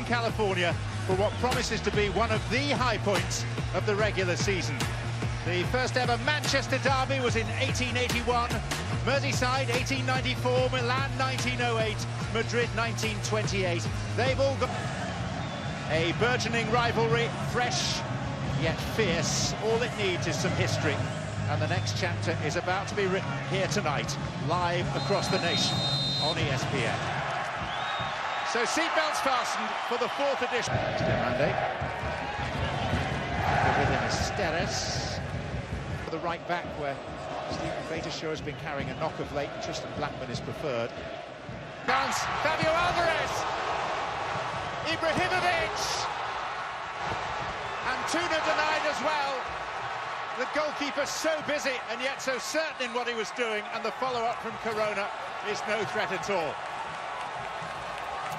California for what promises to be one of the high points of the regular season. The first ever Manchester derby was in 1881, Merseyside 1894, Milan 1908, Madrid 1928. They've all got a burgeoning rivalry, fresh yet fierce. All it needs is some history, and the next chapter is about to be written here tonight, live across the nation on ESPN. So seatbelts fastened for the fourth edition. Monday. With him is Steres. For the right back, where Stephen Beitashow has been carrying a knock of late, and Tristan Blackman is preferred. Dance, Fabio Alvarez, Ibrahimovic, and Tuna denied as well. The goalkeeper so busy and yet so certain in what he was doing, and the follow-up from Corona is no threat at all.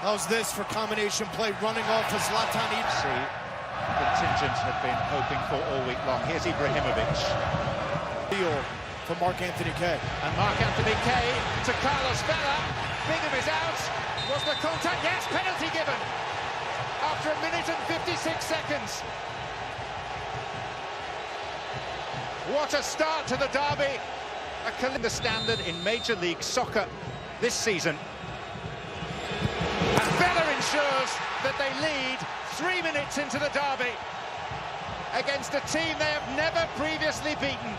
How's this for combination play, running off of Zlatan Ibrahimovic? Contingent had been hoping for all week long. Here's Ibrahimovic. Deal for Mark-Anthony Kaye. And Mark-Anthony Kaye to Carlos Vela. Bingham is out. Was the contact? Yes, penalty given. After 1 minute and 56 seconds. What a start to the derby. The standard in Major League Soccer this season. And Vela ensures that they lead 3 minutes into the derby against a team they have never previously beaten.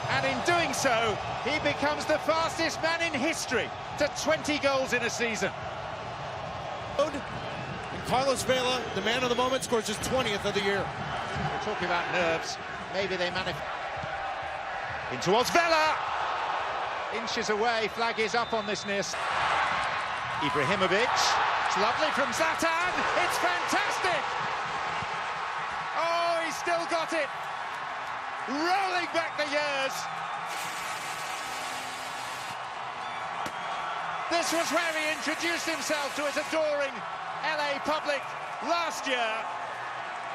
And in doing so, he becomes the fastest man in history to 20 goals in a season. And Carlos Vela, the man of the moment, scores his 20th of the year. We're talking about nerves. Maybe they manage. In towards Vela! Inches away, flag is up on this near. Ibrahimovic. It's lovely from Zlatan. It's fantastic. Oh, he's still got it. Rolling back the years. This was where he introduced himself to his adoring LA public last year.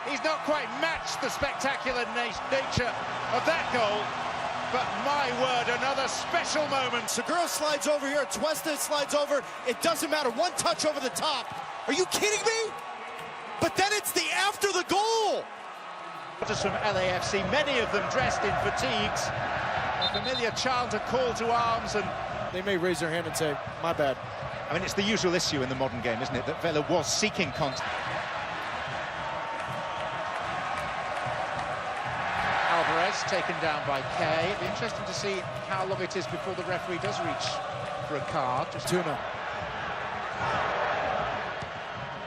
He's not quite matched the spectacular nature of that goal. But my word, another special moment. Segura slides over here, Tuesta slides over. It doesn't matter, one touch over the top. Are you kidding me? But then it's the after the goal. From LAFC, many of them dressed in fatigues. A familiar chant, a call to arms, and they may raise their hand and say, my bad. I mean, it's the usual issue in the modern game, isn't it? That Vela was seeking contact. Alvarez taken down by Kaye. It'll be interesting to see how long it is before the referee does reach for a card. Just Tuna.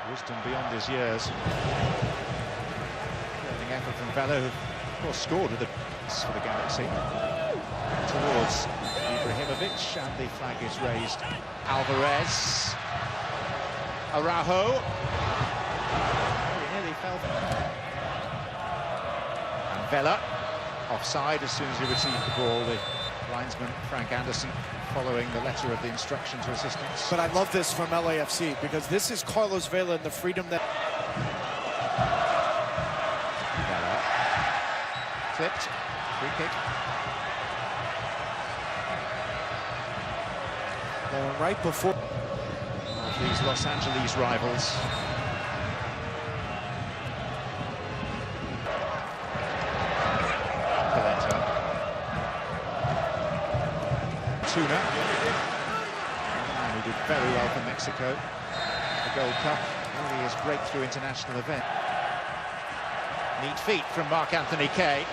Wisdom beyond his years. Curling effort from Vela, who of course scored with for the Galaxy. Towards Ibrahimovic, and the flag is raised. Alvarez. Araujo. He nearly fell. And Vela. Offside as soon as he received the ball. The linesman, Frank Anderson, following the letter of the instruction to assistants. But I love this from LAFC, because this is Carlos Vela and the freedom that... Vela. Flipped. Free kick. Going right before... These Los Angeles rivals. Tuna. And he did very well for Mexico. The Gold Cup, really his breakthrough international event. Neat feet from Mark-Anthony Kaye.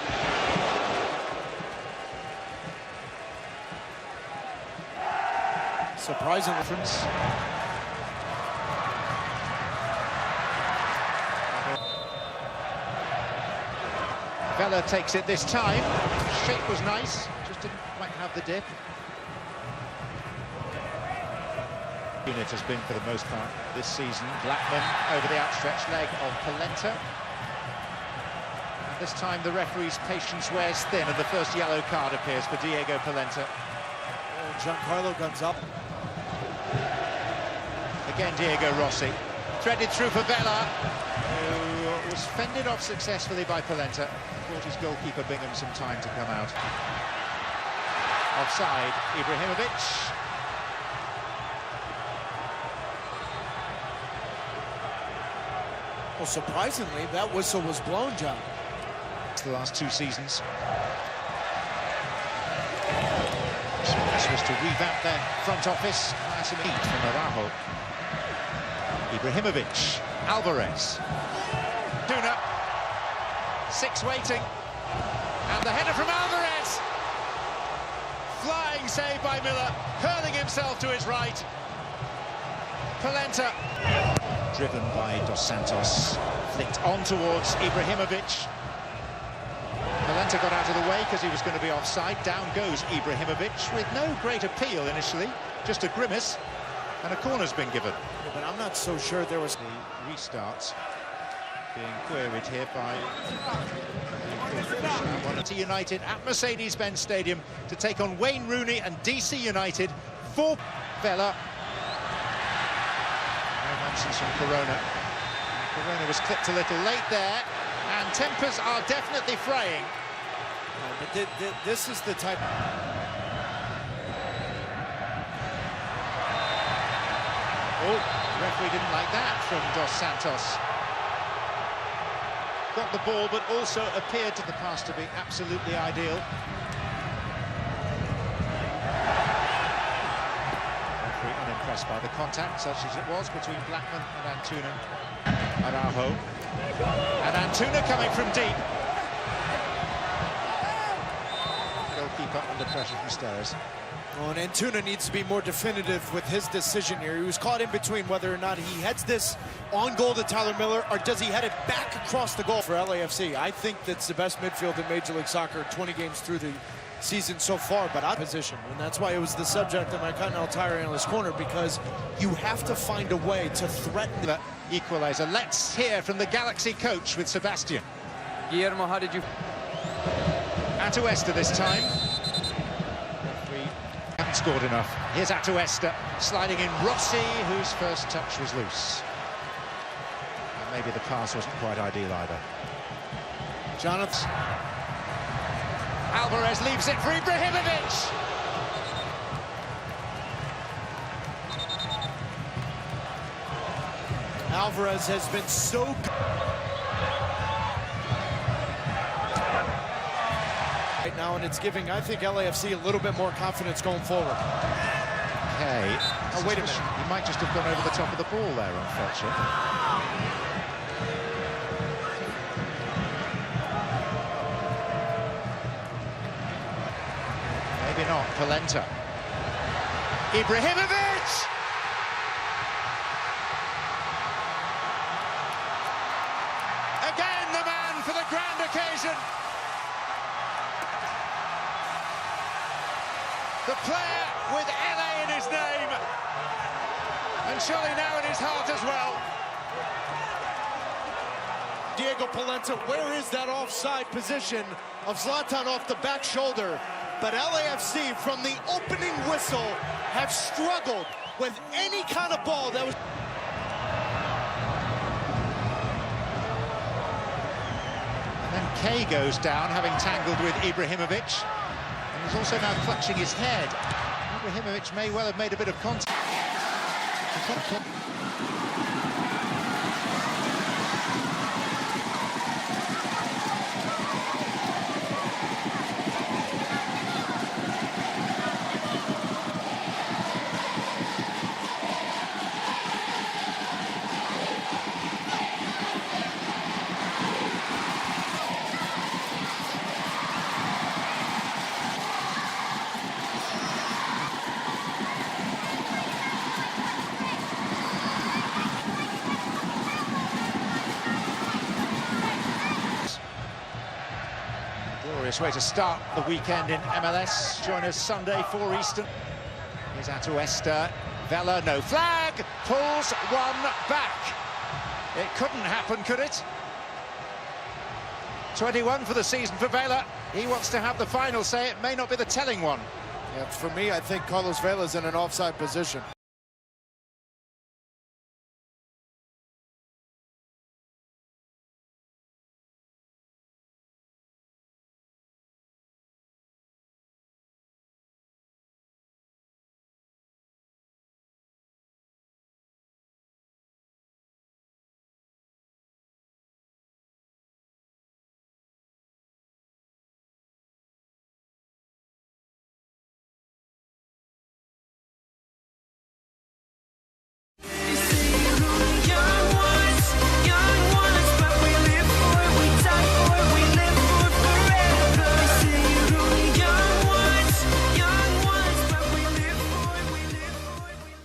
Surprising difference. Vela takes it this time. Shape was nice, just didn't quite have the dip. Unit has been for the most part this season. Blackman over the outstretched leg of Polenta. And this time the referee's patience wears thin, and the first yellow card appears for Diego Polenta. Oh, Giancarlo guns up. Again Diego Rossi. Threaded through for Vela, who was fended off successfully by Polenta. Brought his goalkeeper Bingham some time to come out. Offside, Ibrahimovic. Well, surprisingly, that whistle was blown, John. The last 2 seasons. This was to revamp their front office. Nice and neat from Araujo. Ibrahimovic, Alvarez. Tuna. 6 waiting. And the header from Alvarez. Flying save by Miller, hurling himself to his right. Polenta. Driven by Dos Santos. Flicked on towards Ibrahimovic. Polenta got out of the way because he was going to be offside. Down goes Ibrahimovic with no great appeal initially, just a grimace, and a corner's been given. Yeah, but I'm not so sure there was... The restart being queried here by United at Mercedes-Benz Stadium to take on Wayne Rooney and DC United for Vela. No nonsense from Corona. Corona was clipped a little late there, and tempers are definitely fraying. But this is the type... Oh, the referee didn't like that from Dos Santos. Got the ball, but also appeared to the pass to be absolutely ideal. Referee unimpressed by the contact, such as it was, between Blackman and Antuna. Araujo. And Antuna coming from deep. Goalkeeper under pressure from Steres. Well, and Antuna needs to be more definitive with his decision here. He was caught in between whether or not he heads this on goal to Tyler Miller, or does he head it back across the goal for LAFC. I think that's the best midfield in Major League Soccer, 20 games through the season so far, but out of position. And that's why it was the subject of my Continental Tire Analyst Corner, because you have to find a way to threaten the equalizer. Let's hear from the Galaxy coach with Sebastian. Guillermo, how did you... Atuesta this time. Haven't scored enough. Here's Atuesta sliding in Rossi, whose first touch was loose. And maybe the pass wasn't quite ideal either. Jonathan. Alvarez leaves it for Ibrahimovic. Alvarez has been so good right now, and it's giving, I think, LAFC a little bit more confidence going forward. Okay. Oh, wait a minute. He might just have gone over the top of the ball there on Fletcher. Maybe not. Polenta. Ibrahimovic! Again, the man for the grand occasion. The player with LA in his name, and surely now in his heart as well. Diego Polenta, where is that offside position of Zlatan off the back shoulder? But LAFC, from the opening whistle, have struggled with any kind of ball that was... And then Kay goes down, having tangled with Ibrahimovic. And he's also now clutching his head. Ibrahimovic may well have made a bit of contact. Glorious way to start the weekend in MLS. Join us Sunday 4 Eastern. Here's Atuesta. Vela, no flag. Pulls one back. It couldn't happen, could it? 21 for the season for Vela. He wants to have the final say. It may not be the telling one. Yeah, for me, I think Carlos Vela's in an offside position.